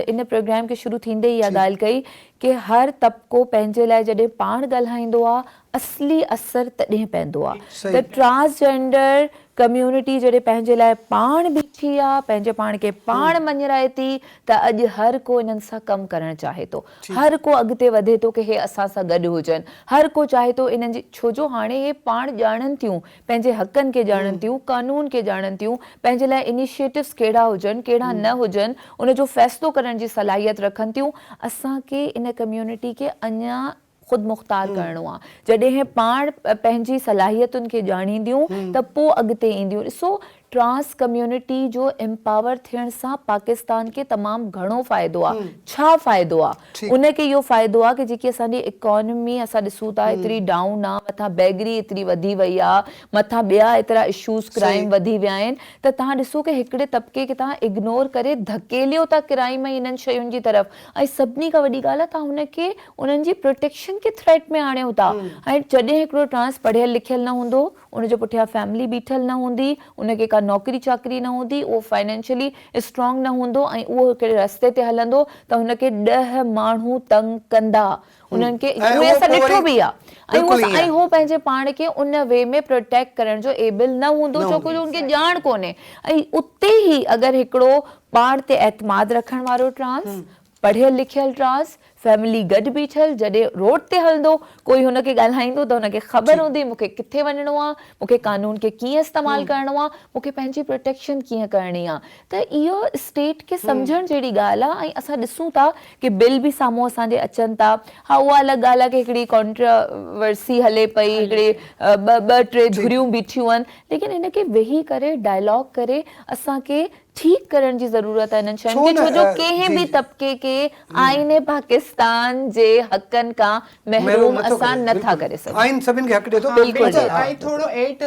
इन प्रोग्राम खे शुरू थींदे ई इहा ॻाल्हि कई कि हर तबिको पंहिंजे लाइ जॾहिं पाण ॻाल्हाईंदो आहे, असली असरु तॾहिं पवंदो आहे। त ट्रांसजेंडर कम्युनिटी जॾहिं पंहिंजे लाइ पाण बीठी आहे, पंहिंजे पाण खे पाण मञराए थी, त अॼु हर को इन्हनि सां कमु करणु चाहे थो, हर को अॻिते वधे थो कि हे असां सां गॾु हुजनि, हर को चाहे थो इन्हनि जी, छो जो हाणे हे पाण ॼाणनि थियूं, पंहिंजे हक़नि खे ॼाणनि थियूं, कानून खे ॼाणनि थियूं, पंहिंजे लाइ इनिशिएटिव्स कहिड़ा हुजनि, कहिड़ा न हुजनि, उनजो फ़ैसिलो करण जी सलाहियत रखनि थियूं। असांखे इन कम्युनिटी खे अञा ख़ुदि मुख़्तार करिणो आहे। जॾहिं पाण पंहिंजी सलाहियतुनि खे ॼाणींदियूं त पोइ अॻिते ईंदियूं। ॾिसो, ट्रांस कम्युनिटी जो एम्पावर थियण सां पाकिस्तान खे तमामु घणो फ़ाइदो आहे। छा फ़ाइदो आहे? उनखे इहो फ़ाइदो आहे कि जेकी असांजी इकोनॉमी असां ॾिसूं था एतिरी डाउन आहे, मथां बेगरी एतिरी वधी वई आहे, मथां ॿिया एतिरा इशूज़ क्राइम वधी विया आहिनि, त तव्हां ॾिसो कि हिकिड़े तबिके खे तव्हां इग्नोर करे धकेलियो था क्राइम ऐं इन्हनि शयुनि जी तरफ़। ऐं सभिनी खां वॾी ॻाल्हि आहे तव्हां हुनखे उन्हनि जी प्रोटेक्शन खे थ्रेट में आणियो था। ऐं जॾहिं हिकिड़ो ट्रांस पढ़ियल लिखियल न हूंदो, उनजे पुठियां फैमिली बीठल न हूंदी, उनखे का नौकरी चाकरी न हूंदी, उहो फाइनेंशियली स्ट्रॉन्ग न हूंदो ऐं उहो हिकिड़े रस्ते ते हलंदो त हुनखे 10 माण्हू तंग कंदा। उन्हनि खे उहे असां ॾिठो बि आहे ऐं उहो पंहिंजे पाण खे उन वे में प्रोटेक्ट करण जो एबल न हूंदो छो कि उनखे ॼाण कोन्हे। ऐं उते ई अगरि हिकिड़ो पाण ते एतमाद रखण वारो ट्रांस, पढ़ियल लिखियल ट्रांस, फैमिली गॾु बीठल, जॾहिं रोड ते हलंदो कोई हुनखे ॻाल्हाईंदो त हुनखे ख़बर हूंदी मूंखे किथे वञिणो आहे, मूंखे कानून खे कीअं इस्तेमालु करिणो आहे, मूंखे पंहिंजी प्रोटेक्शन कीअं करणी आहे। त इहो स्टेट खे सम्झण जहिड़ी ॻाल्हि आहे। ऐं असां ॾिसूं था कि बिल बि साम्हूं असांजे अचनि था। हा, उहा अलॻि ॻाल्हि आहे कि हिकिड़ी कॉन्ट्रावर्सी हले पई, हिकिड़ी ॿ टे धुरियूं बीठियूं आहिनि, लेकिन हिनखे वेही करे डायलॉग करे असांखे ठीक करण जी ज़रूरत आहे इन्हनि शयुनि खे, छो जो कंहिं बि तबिके खे आईने पाकिस्तान जे हक़नि खां महरूम असां नथा करे सघूं। आइन सभिनि खे हक़ ॾे थो। बिल्कुलु। ऐं थोरो एड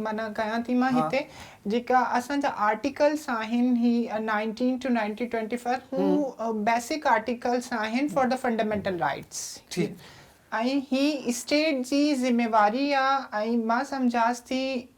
माना कयां थी मां हिते, जेका असांजा आर्टिकल्स आहिनि ही 19 to 1925 हू बेसिक आर्टिकल्स आहिनि फॉर द फंडामेंटल राइट्स। ऐं ही स्टेट जी ज़िम्मेवारी आहे। ऐं मां सम्झांसि थी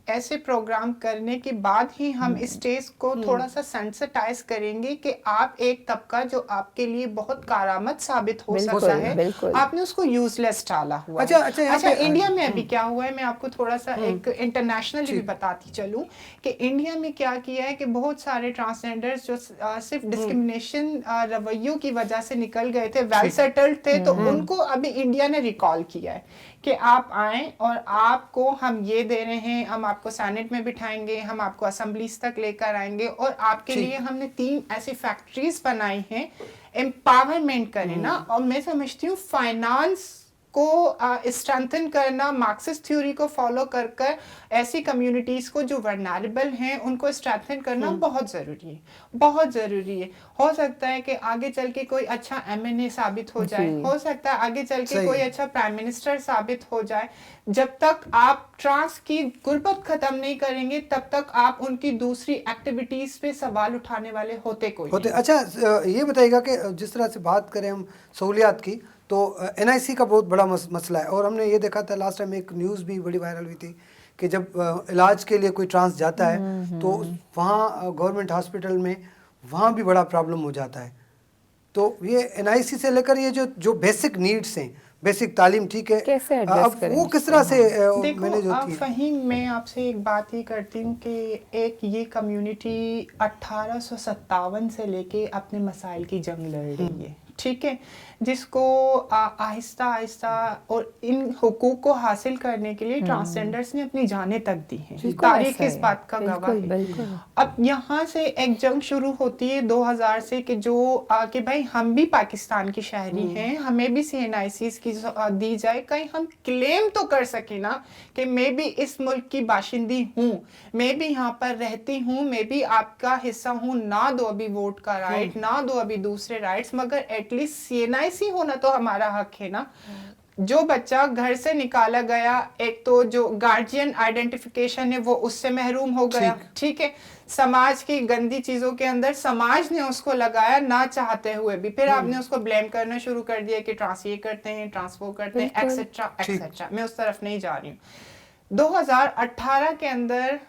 ऐसे प्रोग्राम करने के बाद ही हम स्टेज को थोड़ा सा सेंसिटाइज करेंगे कि आप एक तबका जो आपके लिए बहुत कारामद साबित हो सकता है, आपने उसको यूजलेस डाला हुआ है। अच्छा, इंडिया में अभी क्या हुआ है, मैं आपको थोड़ा सा एक इंटरनेशनली भी बताती चलूं कि इंडिया में क्या किया है कि बहुत सारे ट्रांसजेंडर्स जो सिर्फ डिस्क्रिमिनेशन रवैयों की वजह से निकल गए थे, वेल सेटल्ड थे, तो उनको अभी इंडिया ने रिकॉल किया है कि आप आएं और आपको हम ये दे रहे हैं, हम आपको सेनेट में बिठाएंगे, हम आपको असेंबलीज तक लेकर आएंगे और आपके लिए हमने 3 ऐसी फैक्ट्रीज बनाई हैं एम्पावरमेंट करें ना। और मैं समझती हूँ फाइनेंस को स्ट्रेंथन करना, मार्क्सिस्ट थ्योरी को फॉलो कर कर ऐसी कम्युनिटीज़ को जो वर्नरेबल हैं उनको स्ट्रेंथन करना बहुत ज़रूरी है, बहुत ज़रूरी है। हो सकता है कि आगे चल के कोई अच्छा MNA साबित हो जाए, हो सकता है आगे चल के कोई अच्छा प्राइम मिनिस्टर साबित हो जाए। जब तक आप ट्रांस की गुर्बत ख़त्म नहीं करेंगे तब तक आप उनकी दूसरी एक्टिविटीज़ पे सवाल उठाने वाले होते नहीं। अच्छा, ये बताइएगा कि जिस तरह से बात करें हम सहूलियात की, तो NIC का बहुत बड़ा मसला है। और हमने ये देखा था लास्ट टाइम, एक न्यूज़ भी बड़ी वायरल हुई थी कि जब इलाज के लिए कोई ट्रांस जाता है तो वहाँ गवर्नमेंट हॉस्पिटल में वहाँ भी बड़ा प्रॉब्लम हो जाता है। तो ये NIC से लेकर ये जो बेसिक नीड्स हैं, बेसिक तालीम, ठीक है, कैसे एड्रेस करें? वो किस तरह से मैनेज देखो, होती है? फहीम, मैं आपसे एक बात ही करती हूँ कि एक ये कम्युनिटी 1857 से लेके अपने मसाइल की जंग लड़ रही है, ठीक है, जिसको आहिस्ता आहिस्ता और इन हुकूक को हासिल करने के लिए ट्रांसजेंडर्स ने अपनी जानें तक दी हैं। तारीख इस बात का गवाह है। अब यहाँ से एक जंग शुरू होती है 2000 से कि जो कि भाई हम भी पाकिस्तान की शहरी हैं, हमें भी CNICs की दी जाए, कहीं हम क्लेम तो कर सके ना कि मैं भी इस मुल्क की बाशिंदी हूँ, मैं भी यहाँ पर रहती हूँ, मैं भी आपका हिस्सा हूँ। ना दो अभी वोट का राइट, ना दो अभी दूसरे राइट्स, मगर एटलीस्ट CNIC होना तो हमारा हक है ना। जो बच्चा घर से निकाला गया, एक तो जो गार्जियन आइडेंटिफिकेशन है वो उससे महरूम हो गया, ठीक है, समाज की गंदी चीजों के अंदर समाज ने उसको लगाया ना चाहते हुए भी, फिर आपने उसको ब्लेम करना शुरू कर दिया कि ट्रांस ये करते हैं, ट्रांस वो करते हैं, एक्सेट्रा एक्सेट्रा। मैं उस तरफ नहीं जा रही हूँ। 2018 के अंदर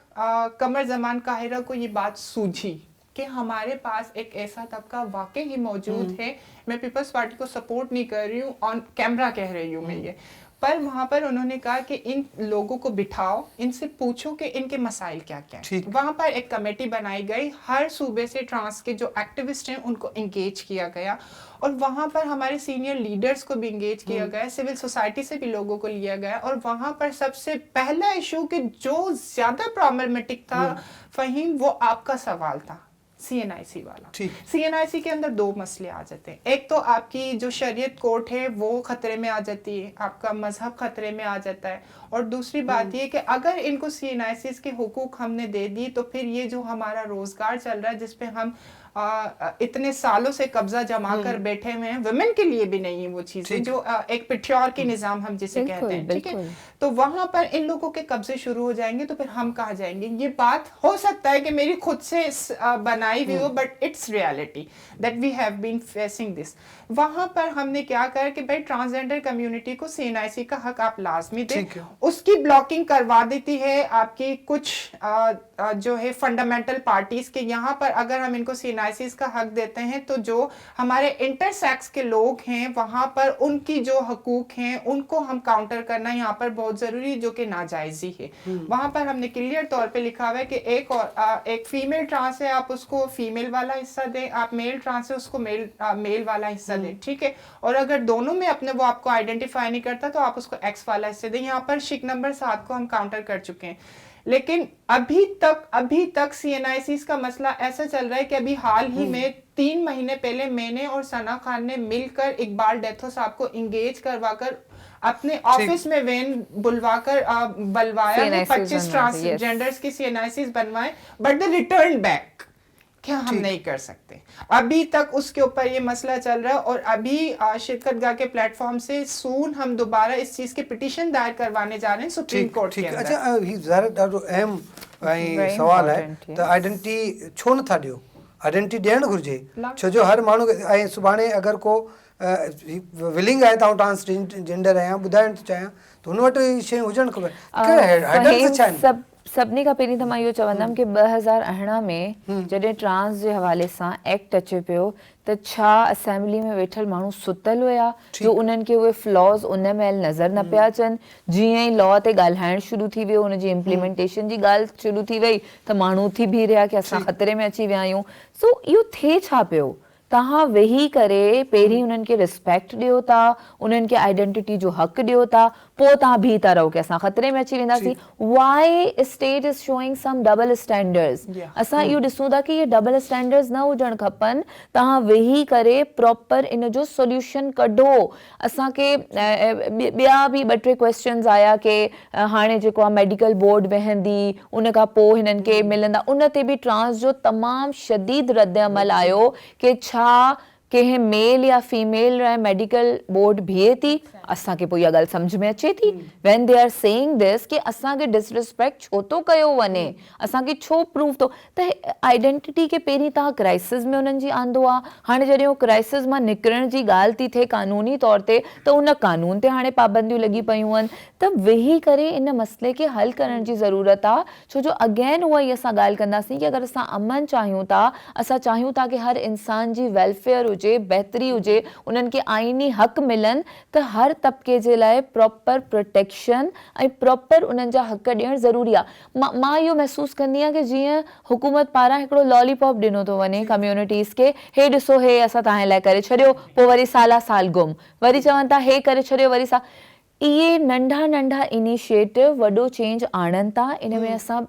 कमर जमान काहिरा को ये बात सूझी कि हमारे पास एक ऐसा तबका वाकई ही मौजूद है। मैं पीपल्स पार्टी को सपोर्ट नहीं कर रही हूँ, ऑन कैमरा कह रही हूँ मैं ये, पर वहाँ पर उन्होंने कहा कि इन लोगों को बिठाओ, इनसे पूछो कि इनके मसाइल क्या क्या हैं। वहाँ पर एक कमेटी बनाई गई, हर सूबे से ट्रांस के जो एक्टिविस्ट हैं उनको एंगेज किया गया और वहाँ पर हमारे सीनियर लीडर्स को भी एंगेज किया गया, सिविल सोसाइटी से भी लोगों को लिया गया। और वहाँ पर सबसे पहला इशू कि जो ज़्यादा प्रॉब्लमेटिक था फहीम, वो आपका सवाल था CNIC वाला। ठीक। CNIC के अंदर 2 मसले आ जाते हैं। एक तो आपकी जो शरीयत कोर्ट है वो खतरे में आ जाती है, आपका मजहब खतरे में आ जाता है, और दूसरी बात ये कि अगर इनको CNICs के हुकूक हमने दे दी तो फिर ये जो हमारा रोजगार चल रहा है जिस पे हम इतने सालों से कब्जा जमा कर बैठे हुए हैं, वुमेन के लिए भी नहीं है वो चीजें, जो एक पेट्रियार्की निजाम हम जिसे कहते हैं, ठीक है, तो वहां पर इन लोगों के कब्जे शुरू हो जाएंगे तो फिर हम कहाँ जाएंगे। ये बात हो सकता है कि मेरी खुद से बनाई हुई हो, but it's reality that we have been facing this. वहां पर हमने क्या कहा कि भाई ट्रांसजेंडर कम्युनिटी को CNIC का हक आप लाजमी दें, उसकी ब्लॉकिंग करवा देती है आपकी कुछ जो है फंडामेंटल पार्टीज के। यहाँ पर अगर हम इनको CNICs का हक देते हैं तो जो हमारे इंटरसेक्स के लोग हैं वहां पर उनकी जो हकूक हैं उनको हम काउंटर करना यहाँ पर बहुत जरूरी है, जो कि नाजायजी है। वहां पर हमने क्लियर तौर पे लिखा हुआ है कि एक फीमेल ट्रांस है आप उसको फीमेल वाला हिस्सा दें, आप मेल ट्रांस है उसको मेल वाला हिस्सा दें, ठीक है, और अगर दोनों में अपने वो आपको आइडेंटिफाई नहीं करता तो आप उसको एक्स वाला हिस्सा दें। यहाँ पर शिक नंबर 7 को हम काउंटर कर चुके हैं, लेकिन अभी तक CNICs का मसला ऐसा चल रहा है कि अभी हाल ही में 3 महीने पहले मैंने और सना खान ने मिलकर इकबाल डेथो साहब को इंगेज करवाकर अपने ऑफिस में वैन बुलवाकर बलवाया है, 25 ट्रांसजेंडर्स की CNICs बनवाए, बट दे रिटर्न बैक, क्या हम नहीं कर सकते। अभी तक उसके ऊपर ये मसला चल रहा है, और अभी शिरकत गाह के प्लेटफॉर्म से सून हम दोबारा इस चीज के पिटीशन दायर करवाने जा रहे हैं सुप्रीम कोर्ट के अंदर। अच्छा, ही ज़ाहिर ॾाढो अहम सवाल है त आइडेंटिटी छो नथा ॾियो? आइडेंटिटी ॾियणु घुरिजे, छो जो हर माण्हू ऐं सुभाणे अगरि को विलिंग आहे त ट्रांसजेंडर आहियां ॿुधाइण थो चाहियां त हुन वटि इहे शयूं हुजणु खपनि। हेडर्स छा आहिनि? सभिनी खां पहिरीं त मां इहो चवंदमि कि 2018 में जॾहिं ट्रांस जे हवाले सां एक्ट अचे पियो त छा असेंबली में वेठल माण्हू सुतल हुया जो उन्हनि खे उहे फ्लॉज उन महिल नज़र न पिया अचनि? जीअं ई लॉ ते ॻाल्हाइण शुरू थी वियो, हुनजी इम्प्लीमेंटेशन जी ॻाल्हि शुरू थी वई त माण्हू उथी बीह रहिया कि असां ख़तरे में अची विया आहियूं। सो इहो थिए छा पियो? तव्हां वेही करे पहिरीं उन्हनि खे रिस्पेक्ट ॾियो था, उन्हनि खे आइडेंटिटी जो हक़ ॾियो था, पोइ तव्हां बीह था रहो कि असां ख़तरे में अची वेंदासीं। Why state is showing some double standards? असां इहो ॾिसूं था कि इहे डबल स्टैंडर्ड्स न हुजणु खपनि। तव्हां वेही करे प्रॉपर इन जो सोल्यूशन कढो। असांखे ॿिया बि 2-3 क्वेश्चन्स आया कि हाणे जेको आहे मेडिकल बोर्ड वेहंदी, उन खां पोइ हिननि खे मिलंदा, उन ते बि ट्रांस जो तमामु शदीद रद्द अमल आयो कि छा कंहिं मेल या फीमेल लाइ मेडिकल बोर्ड बीहे थी? असांखे पोइ इहा ॻाल्हि सम्झ में अचे थी when they are saying this कि असांखे डिसरिस्पेक्ट छो थो कयो वञे, असांखे छो प्रूव थो। त आइडेंटिटी खे पहिरीं तव्हां क्राइसिस में उन्हनि जी आंदो आहे, हाणे जॾहिं उहो क्राइसिस मां निकिरण जी ॻाल्हि थी थिए कानूनी तौर ते, त उन कानून ते हाणे पाबंदियूं लॻी पयूं आहिनि। त वेही करे इन मसइले खे हल करण जी ज़रूरत आहे, छो जो अगेन उहा ई असां ॻाल्हि कंदासीं कि अगरि असां अमन चाहियूं था, असां चाहियूं था कि हर इंसान जी वेलफेयर हुजे, बहितरी हुजे, उन्हनि खे आइनी हक़ मिलनि, त हर तबके जे लाइ प्रॉपर प्रोटेक्शन ऐं प्रॉपर उन्हनि जा हक़ ॾियणु ज़रूरी आहे। मां इहो महसूसु कंदी आहियां कि जीअं हुकूमत पारां हिकिड़ो लॉलीपॉप ॾिनो थो वञे कम्युनिटीज़ खे, हे ॾिसो हे असां तव्हां लाइ करे छॾियो, पोइ वरी साल गुम, वरी चवनि था हे करे छॾियो, वरी इहे नंढा नंढा इनिशिएटिव वॾो चेंज आणनि था। इन में असां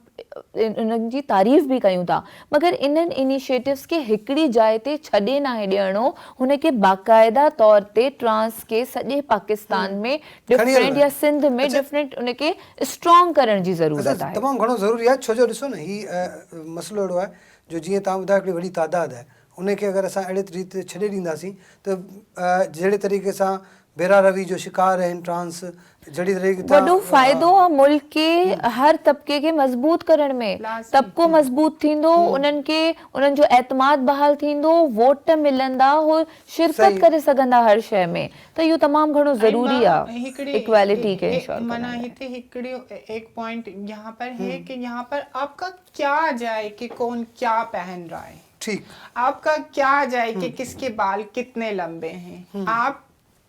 उन्हनि जी तारीफ़ बि कयूं था, मगर इन्हनि इनिशिएटिव्स खे हिकिड़ी जाइ ते छॾे नाहे ॾियणो, हुनखे बाक़ाइदा तौर ते ट्रांस के सॼे पाकिस्तान में डिफरेंट या सिंध में डिफरेंट उनखे स्ट्रॉन्ग करण जी ज़रूरत आहे। तमामु घणो ज़रूरी आहे, छो जो ॾिसो न हीउ मसइलो अहिड़ो आहे जो जीअं तव्हां ॿुधायो हिकिड़ी वॾी तादाद आहे, उनखे अगरि असां अहिड़े रीति छॾे ॾींदासीं त जहिड़े तरीक़े सां बेरा रवी जो शिकार आहिनि ट्रांस, जहिड़ी तरीक़े वॾो फ़ाइदो आहे मुल्क के हर तबके खे मज़बूत करण में। तबको मज़बूत थींदो, उन्हनि खे उन्हनि जो एतमाद बहाल थींदो, वोट मिलंदा, हो शिरकत करे सघंदा हर शइ में। त इहो तमामु घणो ज़रूरी आहे इक्वालिटी के इंश्योर मना हिते हिकिड़ी एक पॉइंट यहाँ पर है कि यहाँ पर आपका क्या जाए कि कौन क्या पहन रहा है, ठीक, आपका क्या जाए कि किसके बाल कितने लंबे हैं, आप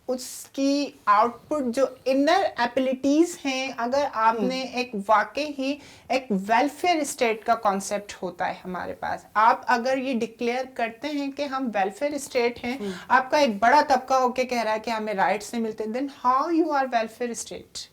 उसकी आउटपुट जो इनर एबिलिटीज हैं, अगर आपने एक वाकई ही एक वेलफेयर स्टेट का कॉन्सेप्ट होता है हमारे पास, आप अगर ये डिक्लेयर करते हैं कि हम वेलफेयर स्टेट हैं, आपका एक बड़ा तबका होके कह रहा है कि हमें राइट्स नहीं मिलते, देन हाउ यू आर वेलफेयर स्टेट?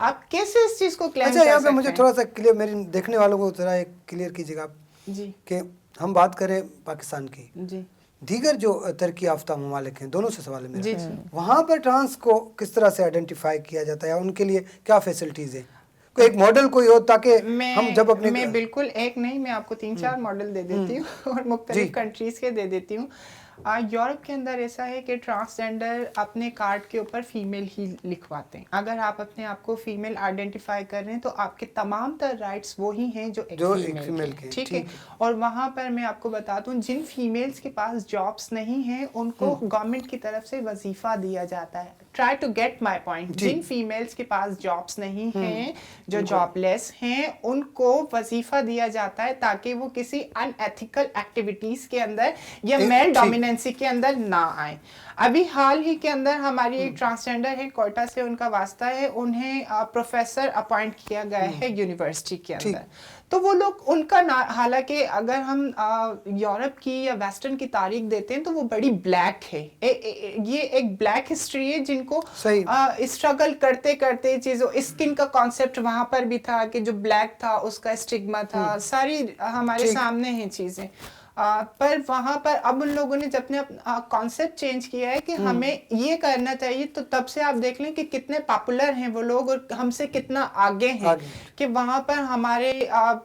आप कैसे इस चीज को क्लेम कर सकते हैं? अच्छा, यहाँ पे मुझे थोड़ा सा क्लियर, मेरे देखने वालों को जरा एक क्लियर कीजिएगा आप जी کہ ہم بات کریں پاکستان کی، جی دیگر جو ترقی یافتہ ممالک ہیں دونوں سے سوال ہے میرا، جی جی وہاں پر ٹرانس کو کس طرح سے آئیڈینٹیفائی کیا جاتا ہے، ان کے لیے کیا فیسلٹیز ہیں؟ کوئی ایک ماڈل کوئی ہو تاکہ ہم جب اپنے میں بالکل ایک نہیں، میں آپ کو 3-4 ماڈل دے دیتی ہوں اور مختلف کنٹریز کے دے دیتی ہوں. یورپ کے اندر ایسا ہے کہ ٹرانسجینڈر اپنے کارڈ کے اوپر فیمیل ہی لکھواتے ہیں. اگر آپ اپنے آپ کو فیمیل آئیڈینٹیفائی کر رہے ہیں تو آپ کے تمام تر رائٹس وہی ہیں جو ایک فیمیل کے، ٹھیک ہے. اور وہاں پر میں آپ کو بتاتا ہوں جن فیمیلز کے پاس جابس نہیں ہیں ان کو گورنمنٹ کی طرف سے وظیفہ دیا جاتا ہے. Try to get my point. جن فیمیلز کے پاس جابس نہیں ہیں، جو جاب لیس ہیں، ان کو وظیفہ دیا جاتا ہے تاکہ وہ کسی ان ایتھیکل ایکٹیویٹیز کے اندر یا میل ڈومیننسی کے اندر نہ آئیں. ابھی حال ہی کے اندر ہماری ایک ٹرانسجینڈر ہے، کوئٹہ سے ان کا واسطہ ہے، انہیں پروفیسر اپوائنٹ کیا گیا ہے یونیورسٹی کے اندر. تو وہ لوگ ان کا حالانکہ اگر ہم یورپ کی یا ویسٹرن کی تاریخ دیتے ہیں تو وہ بڑی بلیک ہے. یہ ایک بلیک ہسٹری ہے جن کو اسٹرگل کرتے کرتے چیزوں، اسکن کا کانسیپٹ وہاں پر بھی تھا کہ جو بلیک تھا اس کا اسٹگما تھا، ساری ہمارے سامنے ہیں چیزیں. پر وہاں پر اب ان لوگوں نے جب نے کانسیپٹ چینج کیا ہے کہ ہمیں یہ کرنا چاہیے، تو تب سے آپ دیکھ لیں کہ کتنے پاپولر ہیں وہ لوگ اور ہم سے کتنا آگے ہیں کہ وہاں پر ہمارے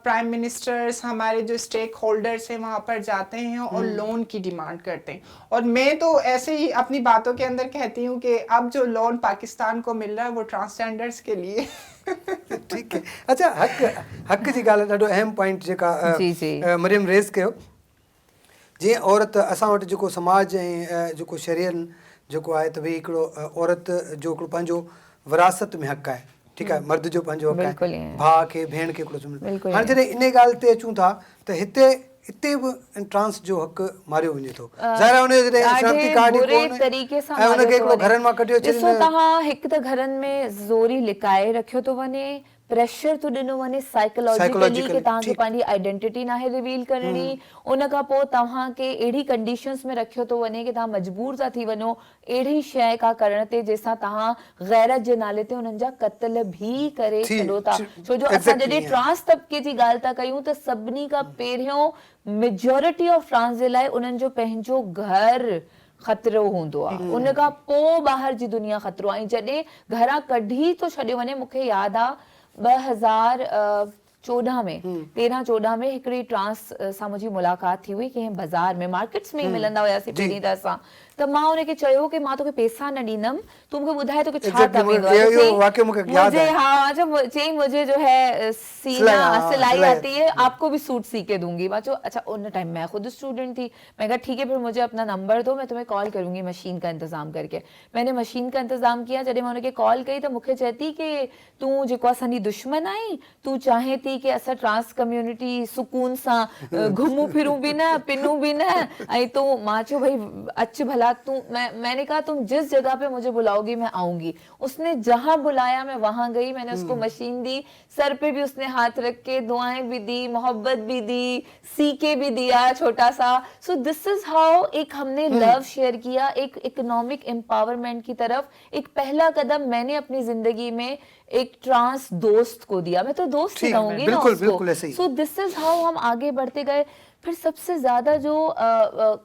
پرائم منسٹرز، ہمارے جو اسٹیک ہولڈرز ہیں وہاں پر جاتے ہیں اور لون کی ڈیمانڈ کرتے ہیں. اور میں تو ایسے ہی اپنی باتوں کے اندر کہتی ہوں کہ اب جو لون پاکستان کو مل رہا ہے وہ ٹرانسجینڈرز کے لیے. ٹھیک ہے. اچھا حق جی ॻाल्हि ॾाढो अहम पॉइंट जेका मरियम रेज़ कयो. जीअं औरत असां वटि जेको समाज ऐं जेको शरीअनि जेको आहे त भई हिकिड़ो औरत जो हिकिड़ो पंहिंजो विरासत में हक़ आहे, ठीकु आहे, मर्द जो पंहिंजो हक़ आहे, भाउ खे भेण खे हिकिड़ो. हाणे जॾहिं इन ॻाल्हि ते अचूं था त हिते बि ट्रांस जो हक़ मारियो वञे थो. ज़ाहिर आहे उन जॾहिं शनाख्ती कार्ड ई कोन्हे ऐं उनखे हिकिड़ो घरनि मां कढियो ॾिसो तव्हां हिकु त घरनि में ज़ोरी लिकाए रखियो थो वञे, प्रेशर तो ॾिनो वञे साइकोलॉजिकली कि तव्हांखे पंहिंजी आइडेंटिटी नाहे रिवील करणी. उन खां पोइ तव्हांखे अहिड़ी कंडीशंस में रखियो थो वञे कि तव्हां मजबूर था थी वञो अहिड़ी शइ का करण ते जंहिंसां तव्हां गैरत जे नाले ते उन्हनि जा क़त्ल भी करे छॾो था. छो जो असां जॾहिं ट्रांस तबके जी ॻाल्हि था कयूं त सभिनी खां पहिरियों मेजॉरिटी ऑफ ट्रांस जे लाइ उन्हनि जो पंहिंजो घर ख़तरो हूंदो आहे, उन खां पोइ ॿाहिरि जी दुनिया ख़तरो आहे. ऐं जॾहिं घरां कढी थो छॾियो वञे, मूंखे यादि आहे 2014 में 13-14 में हिकिड़ी ट्रांस सां मुंहिंजी मुलाक़ात थी हुई कंहिं बाज़ार में, मार्केट्स में ई मिलंदा हुयासीं पहिरीं त असां. त मां उनखे चयो कि मां तोखे पैसा न ॾींदमि, तूं मूंखे ॿुधाए तोखे छा कमु ईंदो आहे. चई मुझे जो है सिलाई आती है, आपको भी सूट सी के दूंगी. मैं चो अच्छा, उन टाइम मैं खुद स्टूडेंट थी. मैं कहा ठीक है फिर मुझे अपना नंबर दो, मैं तुम्हें कॉल करूंगी मशीन का इंतजाम करके. मैंने मशीन का इंतजाम किया. जॾहिं मां उनखे कॉल कई त मूंखे चए थी कि तूं जेको असांजी दुश्मन आई, तूं चाहे थी कि असां ट्रांस कम्युनिटी सुकून सां घुमूं फिरूं भी न, पिनूं भी न. ऐं तूं, मां चयो भाई अच भला तू. मैंने कहा तुम जिस जगह पे मुझे बुलाओगी मैं आऊंगी. उसने जहां बुलाया मैं वहां गई. मैंने उसको मशीन दी, सर पे भी उसने हाथ रख के दुआएं भी दी, मोहब्बत भी दी, सीके भी दिया छोटा सा. सो दिस इज हाउ एक हमने लव शेयर किया, एक इकोनॉमिक एम्पावरमेंट की तरफ. एक पहला कदम मैंने अपनी जिंदगी में एक ट्रांस दोस्त को दिया. मैं तो दोस्त ही रहूंगी ना उसको. सो दिस इज हाउ हम आगे बढ़ते गए. फिर सबसे ज्यादा जो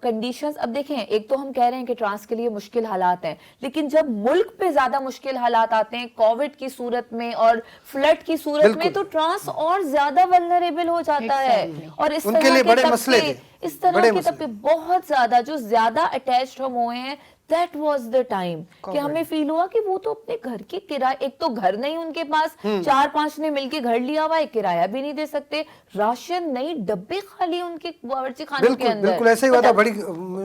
कंडीशंस, अब देखें, एक तो हम कह रहे हैं कि ट्रांस के लिए मुश्किल हालात हैं, लेकिन जब मुल्क पे ज्यादा मुश्किल हालात आते हैं कोविड की सूरत में और फ्लड की सूरत में, तो ट्रांस और ज्यादा वल्नरेबल हो जाता है. और इस तरह के तबके बहुत ज्यादा जो ज्यादा अटैच्ड हम हुए हैं, That was the time कि हमें फील हुआ कि वो तो अपने घर के किराए, एक तो घर नहीं उनके पास, 4-5 ने मिलके घर लिया हुआ है, किराया भी नहीं दे सकते, राशन नहीं, डब्बे खाली उनके बावर्ची खाने के अंदर. बिल्कुल ऐसे ही हुआ था, बड़ी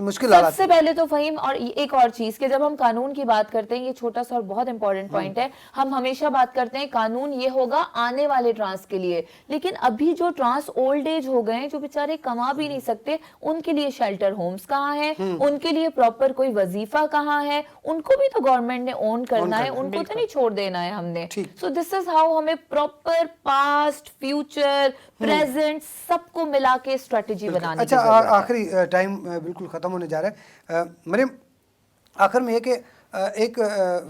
मुश्किल हालात. सबसे पहले तो फहीम, और एक और चीज कि जब हम कानून की बात करते हैं, ये छोटा सा और बहुत इंपॉर्टेंट पॉइंट है, हम हमेशा बात करते हैं कानून ये होगा आने वाले ट्रांस के लिए, लेकिन अभी जो ट्रांस ओल्ड एज हो गए हैं, जो बेचारे कमा भी नहीं सकते, उनके लिए शेल्टर होम्स कहाँ है, उनके लिए प्रॉपर कोई वजीफा कहाँ है, उनको भी तो गवर्नमेंट ने ओन करना है, उनको तो नहीं छोड़ देना है हमने. सो दिस इज हाउ हमें प्रॉपर पास्ट, फ्यूचर, प्रेजेंट सबको मिला के स्ट्रेटेजी बनाने की जरूरत है. अच्छा, आखिरी टाइम बिल्कुल खत्म होने जा रहा है. मरियम, आखिर में है कि एक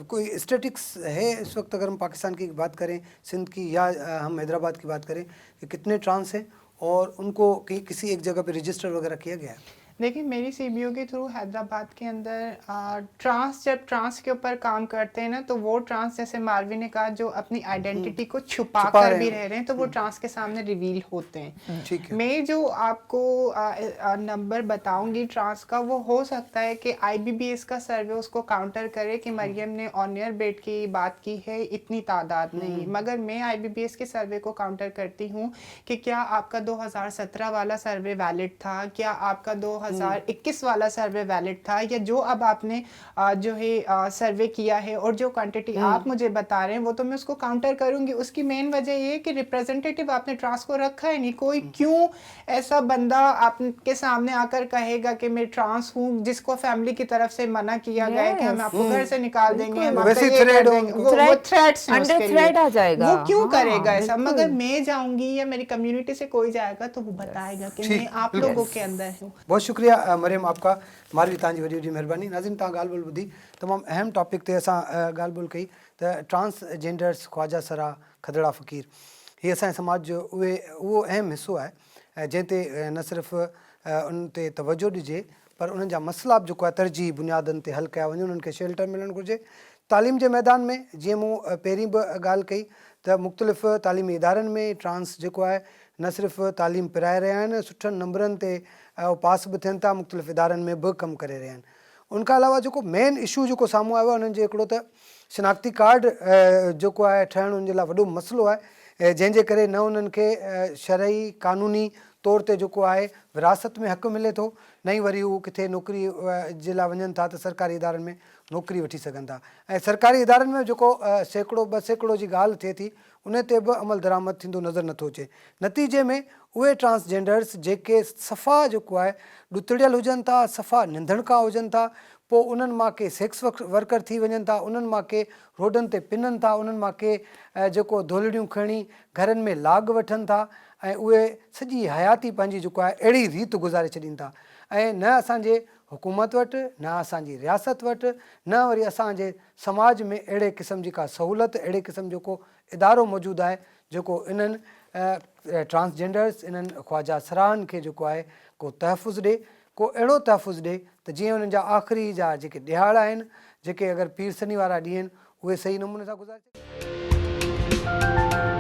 कोई स्टेटिक्स है इस वक्त, अगर हम पाकिस्तान की बात करें, सिंध की, या हम हैदराबाद की बात करें, कि कितने ट्रांस हैं और उनको किसी एक जगह पे रजिस्टर वगैरह किया गया है? देखिए मेरी सीबीओ के थ्रू हैदराबाद के अंदर ट्रांस जब ट्रांस के ऊपर काम करते हैं ना, तो वो ट्रांस जैसे मारवी ने कहा जो अपनी आइडेंटिटी को छुपा कर भी रह रहे हैं, तो वो ट्रांस के सामने रिवील होते हैं। ठीक है। मैं जो आपको नंबर बताऊंगी ट्रांस का, वो हो सकता है कि आईबीबीएस का सर्वे उसको काउंटर करे कि मरियम ने ऑन एयर बेड की बात की है, इतनी तादाद नहीं, मगर मैं आईबीबीएस के सर्वे को काउंटर करती हूँ कि क्या आपका 2017 वाला सर्वे वैलिड था, क्या आपका 2021 वाला सर्वे वैलिड था, या जो अब आपने जो है सर्वे किया है और जो क्वांटिटी आप मुझे बता रहे हैं वो तो मैं उसको काउंटर करूंगी। उसकी मेन वजह ये है कि रिप्रेजेंटेटिव आपने ट्रांस को रखा है नहीं। कोई क्यों ऐसा बंदा आपके सामने आकर कहेगा कि मैं ट्रांस हूँ, जिसको फैमिली की तरफ से मना किया गया है कि हम आपको घर से निकाल देंगे, हम आपको ये कर देंगे, वो थ्रेट्स हैं उसके लिए, आ जाएगा। वो क्यों करेगा ऐसा? मगर मैं जाऊंगी या मेरी कम्युनिटी से कोई जाएगा तो वो बताएगा कि मैं आप लोगों के अंदर हूँ। बहुत शुक्रिया मरियम आपका, मारवी तव्हांजी वॾी वॾी महिरबानी। नाज़रीन तव्हां ॻाल्हि ॿोल ॿुधी, तमामु अहम टॉपिक ते असां ॻाल्हि ॿोल कई त ट्रांसजेंडर्स, ख्वाजा सरा, खदड़ा फ़क़ीर, हीअ असांजे समाज जो उहो अहम हिसो आहे जंहिं ते न सिर्फ़ु उन ते तवजो ॾिजे, पर उन्हनि जा मसइला बि जेको आहे तरजीही बुनियादनि ते हल कया वञनि, उन्हनि खे शेल्टर मिलणु घुरिजे। तालीम जे मैदान में जीअं मूं पहिरीं बि ॻाल्हि कई त मुख़्तलिफ़ तालीमी इदारनि में ट्रांस जेको आहे न सिर्फ़ु तालीम पिराए रहिया आहिनि, सुठनि नंबरनि ते पास बि थियनि था, मुख़्तलिफ़ इदारनि में बि कमु करे रहिया आहिनि। उनखां अलावा जेको मेन इशू जेको साम्हूं आयो आहे उन्हनि जे हिकिड़ो त शिनाख्ती कार्ड जेको आहे ठहिणु उन जे लाइ वॾो मसइलो आहे, जंहिंजे करे न उन्हनि खे शरई क़ानूनी तौर ते जेको आहे विरासत में हक़ु मिले थो, न ई वरी उहे किथे नौकिरी जे लाइ वञनि था त सरकारी इदारनि में नौकिरी वठी सघनि था। ऐं सरकारी इदारनि में जेको सैकड़ो 200 जी ॻाल्हि थिए थी, उन ते बि अमल दरामद थींदो नज़र नथो अचे। नतीजे में उहे ट्रांसजेंडर्स जेके सफ़ा जेको आहे ॾुतड़ियल हुजनि था, सफ़ा निंधड़का हुजनि था, पोइ उन्हनि मां के सेक्स वर्कर थी वञनि था, उन्हनि मां के रोडनि ते पिननि था, उन्हनि मां के जेको धोलड़ियूं खणी घरनि में लाग वठनि था, ऐं उहे सॼी हयाती पंहिंजी जेको आहे अहिड़ी रीति गुज़ारे छॾीनि था। ऐं न असांजे हुकूमत वटि, न असांजी रियासत वटि, न वरी असांजे समाज में अहिड़े क़िस्म जी का सहूलियत, अहिड़े क़िस्म जो को इदारो मौजूदु आहे जेको इन्हनि ट्रांसजेंडर्स, इन्हनि ख्वाजा सराहनि खे जेको आहे को तहफ़ुज़ ॾिए, को अहिड़ो तहफ़ुज़ ॾिए त जीअं उन्हनि जा आख़िरी जा जेके ॾिहाड़ आहिनि, जेके अगरि पीरसनी वारा ॾींहं आहिनि, उहे सही नमूने सां गुज़ारे सघनि।